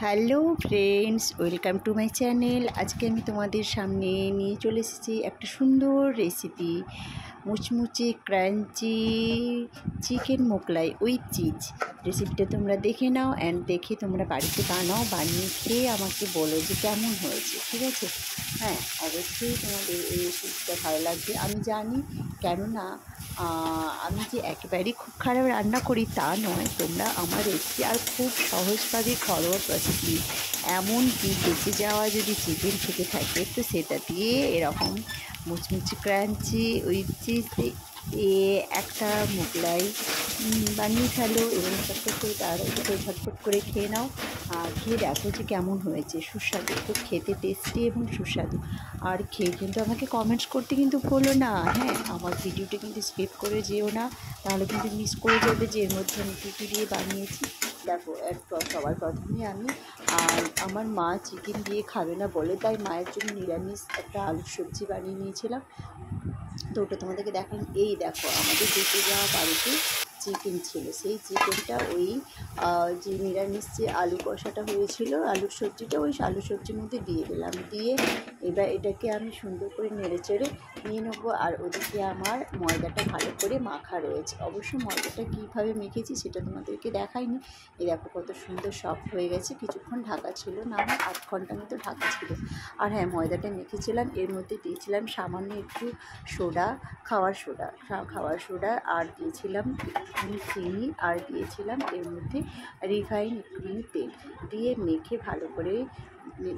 Hello friends, welcome to my channel. আজকে আমি তোমাদের সামনে নিয়ে চলে এসেছি একটা সুন্দর রেসিপি, মুচমুচে crunchy chicken Mughlai with cheese. রেসিপিটা তোমরা দেখে নাও অ্যান্ড দেখে তোমরা বাড়িতে বানাও, বানিয়ে খেয়ে আমাকে বলো যে কেমন হয়েছে, ঠিক আছে? হ্যাঁ, অবশ্যই তোমাদের এই রেসিপিটা ভালো লাগবে আমি জানি, কেননা আমি যে একেবারেই খুব খারাপ রান্না করি তা নয়। তোমরা আমার রেসিপি আর খুব সহজভাবে ঘরোয়া প্রসেসে এমনকি বেঁচে যাওয়া যদি চিকেন থেকে থাকে তো সেটা দিয়ে এরকম মুচমুচি ক্রাঞ্চি উইথ চিজ একটা মোগলাই বানিয়ে ফেলো এবং চটপট করে তাড়াতাড়ি ঝটপট করে খেয়ে নাও। খেয়ে দেখো যে কেমন হয়েছে। সুস্বাদু, খুব খেতে টেস্টি এবং সুস্বাদু। আর খেয়ে কিন্তু আমাকে কমেন্টস করতে কিন্তু ভুলো না। হ্যাঁ, আমার ভিডিওটা কিন্তু স্কিপ করে যেও না, তাহলে কিন্তু মিস করে যাবে যে এর মধ্যে আমি কী কী দিয়ে বানিয়েছি। দেখো, সবার প্রথমে আমি আমার মা চিকেন দিয়ে খাবে না বলে তাই মায়ের জন্য নিরামিষ একটা আলুর সবজি বানিয়ে নিয়েছিলাম। তো ওটা তোমাদেরকে দেখালাম। এই দেখো, আমাদের বেঁচে যাওয়া বাড়িতে চিকেন ছিল, সেই চিকেনটা ওই যে নিরামিষ যে আলু কষাটা হয়েছিল, আলুর সবজিটা ওই আলুর সবজির মধ্যে দিয়ে দিলাম। দিয়ে এবার এটাকে আমি সুন্দর করে নেড়েচেড়ে নিয়ে নেবো। আর ওদিকে আমার ময়দাটা ভালো করে মাখা রয়েছে। অবশ্য ময়দাটা কীভাবে মেখেছি সেটা তোমাদেরকে দেখাইনি। এই দেখো কত সুন্দর সফট হয়ে গেছে। কিছুক্ষণ ঢাকা ছিল, না আমার 8 ঘন্টার মতো ঢাকা ছিল। আর হ্যাঁ, ময়দাটা মেখেছিলাম, এর মধ্যে দিয়েছিলাম সামান্য একটু সোডা, খাওয়ার সোডা, আর দিয়েছিলাম একটুখানি চিনি, আর দিয়েছিলাম এর মধ্যে রিফাইন একটুখানি তেল দিয়ে মেখে ভালো করে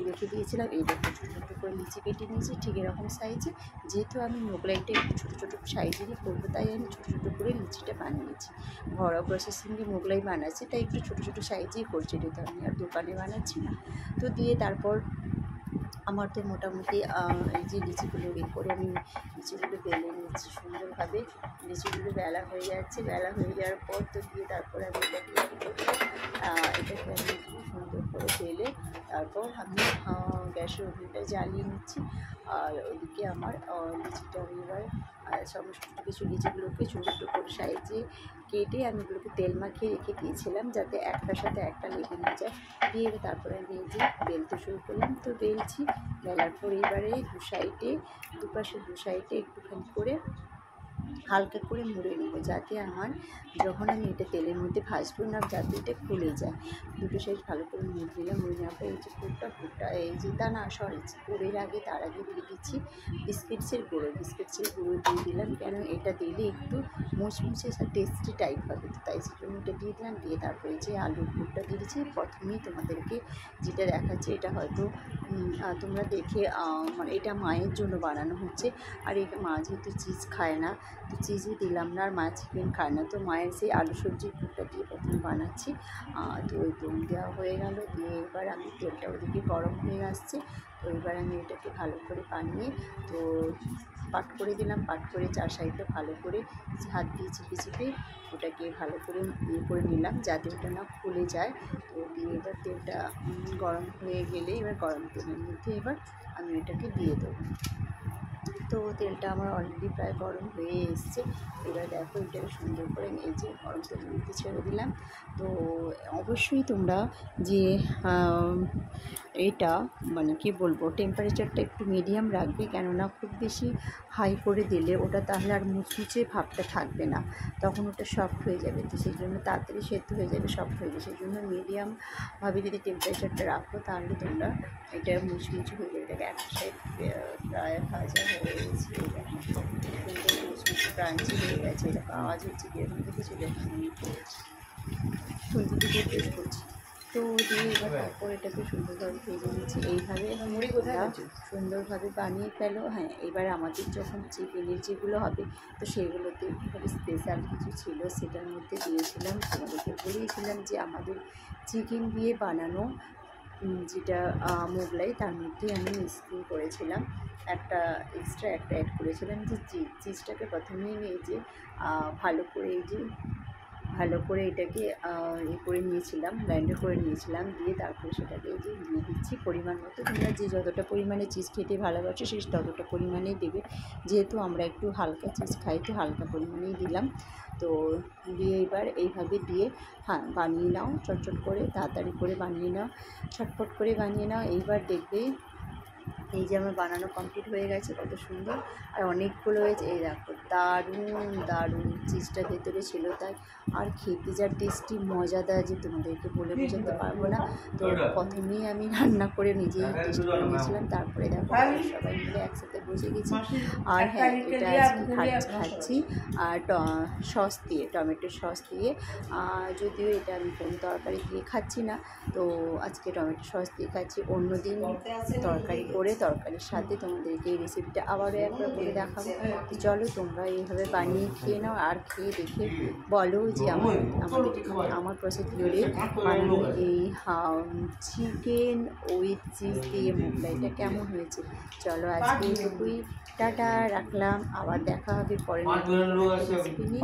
রেখে দিয়েছিলাম। এই দেখো ছোটো ছোটো করে লিচি কেটে নিয়েছি ঠিক এরকম সাইজে। যেহেতু আমি মোগলাইটা একটু ছোটো ছোটো সাইজেরই করবো তাই আমি ছোটো ছোটো করে লিচিটা বানিয়েছি। ঘরোয়া প্রসেসিংয়ে মোগলাই বানাচ্ছি তাই একটু ছোটো ছোটো সাইজেই করছি, এটা আমি আর দোকানে বানাচ্ছি না। তো দিয়ে তারপর আমার তো মোটামুটি এই যে লিচিগুলো বের করে আমি লিচিগুলো বেলে নিচ্ছি সুন্দরভাবে। লিচিগুলো বেলা হয়ে যাচ্ছে, বেলা হয়ে যাওয়ার পর তো দিয়ে তারপর আমি এটাকে আমি সুন্দর করে বেলে তারপর আমি গ্যাসের ওভেনটা জ্বালিয়ে নিচ্ছি। আর ওইদিকে আমার লিচিটা আমি এবার সমস্ত কিছু লিচিগুলোকে ছোটো ছোটো করে সাইজে কেটে আমি এগুলোকে তেল মাখিয়ে রেখে দিয়েছিলাম যাতে একটার সাথে একটা লেগে না যায়। দিয়ে তারপরে আমি এই যে বেলতে শুরু করলাম। তো বেলছি, বেলার পর এবারে দুপাশে দু সাইডে একটুখানি করে হালকা করে মুড়ে নেবো, যাতে আমার যখন আমি এটা তেলের মধ্যে ভাজবো না যাতে এটা খুলে যায়। দুটো সাইড ভালো করে মুড়ে দিলাম। মুড়ে নেওয়ার পর এই যে পুরটা এই যে পুরের আগে তার আগে দিয়ে দিচ্ছি বিস্কিটসের গুঁড়ো দিয়ে দিলাম, কেন এটা দিলে একটু মুচমুচে টেস্টি টাইপ হবে, তো তাই সেজন্য এটা দিয়ে দিলাম। দিয়ে তারপরে যে আলুর পুরটা দিয়ে দিচ্ছি। প্রথমেই তোমাদেরকে যেটা দেখাচ্ছি এটা হয়তো তোমরা দেখে মানে এটা মায়ের জন্য বানানো হচ্ছে। আর এই মা যেহেতু চিজ খায় না তো চিজই দিলাম না, আর মা চিকেন খায় না, তো মায়ের সেই আলু সবজির পুরটা দিয়ে প্রথমে বানাচ্ছি। তো ওই দম দেওয়া হয়ে গেল। দিয়ে এবার আমি তেলটা ওদিকে গরম হয়ে আসছে, তো এবার আমি এটাকে ভালো করে বানিয়ে তো পাট করে দিলাম। পাট করে চার সাইডটা ভালো করে হাত দিয়ে চিপে ওটাকে ভালো করে করে নিলাম যাতে ওটা না খুলে যায়। তো দিয়ে এবার তেলটা গরম হয়ে গেলে এবার গরম তেলের মধ্যে এবার আমি এটাকে দিয়ে দেবো। তো তেলটা আমার অলরেডি প্রায় গরম হয়ে এসছে। এবার দেখো এটাকে সুন্দর করে এই যে গরম তেলের মধ্যে ছেড়ে দিলাম। তো অবশ্যই তোমরা যে এটা মানে কি বলবো, টেম্পারেচারটা একটু মিডিয়াম রাখবে, কেননা খুব বেশি হাই করে দিলে ওটা তাহলে আর মুচমুচে ভাবটা থাকবে না, তখন ওটা সফট হয়ে যাবে। তো সেই জন্য তাড়াতাড়ি সেদ্ধ হয়ে যাবে, সফট হয়ে যাবে। সেই জন্য মিডিয়ামভাবে যদি টেম্পারেচারটা রাখো তাহলে তোমরা এটা মুচমুচে হয়ে যাবে। এটাকে একটা সাইড প্রায় ভাজা হয়ে গেছে, সুন্দর মুচমুচে ক্রাঞ্চি হয়ে গেছে। এরকম আওয়াজ হচ্ছে কীরকম দেখেছি, খুন্তি দিয়ে টেস্ট করছি। তো দিয়ে এবার তারপর এটাকে সুন্দরভাবে ভেজে নিচ্ছি। এইভাবে সুন্দরভাবে বানিয়ে ফেলো। হ্যাঁ, এবার আমাদের যখন চিকেনের যেগুলো হবে তো সেগুলোতে একটুখানি স্পেশাল কিছু ছিল, সেটার মধ্যে দিয়েছিলাম। তোমাদেরকে বলেছিলাম যে আমাদের চিকেন দিয়ে বানানো যেটা মোগলাই, তার মধ্যে আমি স্প্রিং করেছিলাম একটা অ্যাড করেছিলাম যে চিজটাকে প্রথমেই এই যে ভালো করে এই যে ভালো করে এটাকে করে নিয়েছিলাম, গ্রাইন্ডার করে নিয়েছিলাম, দিয়ে তারপরে সেটাকে এই যে দিয়ে দিচ্ছি পরিমাণ মতো। তোমরা যে যতটা পরিমাণে চিজ খেতে ভালোবাসো সেই ততটা পরিমাণেই দেবে, যেহেতু আমরা একটু হালকা চিজ খাই তো হালকা পরিমাণেই দিলাম। তো দিয়ে এবার এইভাবে দিয়ে বানিয়ে নাও, চটচট করে তাড়াতাড়ি করে বানিয়ে নাও, ছটফট করে বানিয়ে নাও। এইবার দেখবে এই যে আমার বানানো কমপ্লিট হয়ে গেছে, কত সুন্দর আর অনেকগুলো হয়েছে। এই দেখো দারুণ দারুণ চিজটা ভেতরে ছিল তাই, আর খেতে যা টেস্টি মজাদার যে তোমাদেরকে বলে বোঝাতে পারবো না। তো প্রথমেই আমি রান্না করে নিজেই টেস্ট করে নিয়েছিলাম, তারপরে দেখো সবাই মিলে একসাথে বসে গেছি। আর হ্যাঁ, এটা আজকে খাচ্ছি আর সস দিয়ে, টমেটোর সস দিয়ে। যদিও এটা আমি কোনো তরকারি দিয়ে খাচ্ছি না, তো আজকে টমেটো সস দিয়ে খাচ্ছি। অন্যদিন তরকারি করে তরকারির সাথে তোমাদেরকে এই রেসিপিটা আবারও একবার করে দেখাবো। তো চলো তোমরা এইভাবে বানিয়ে খেয়ে নাও, আর খেয়ে দেখে বলো যে আমার প্রসিডিওরে বানানো এই চিকেন উইথ চিজ দিয়ে মোগলাইটা কেমন হয়েছে। চলো আজকে এইটুকুই, টাটা, রাখলাম। আবার দেখা হবে পরের রেসিপি নিয়ে।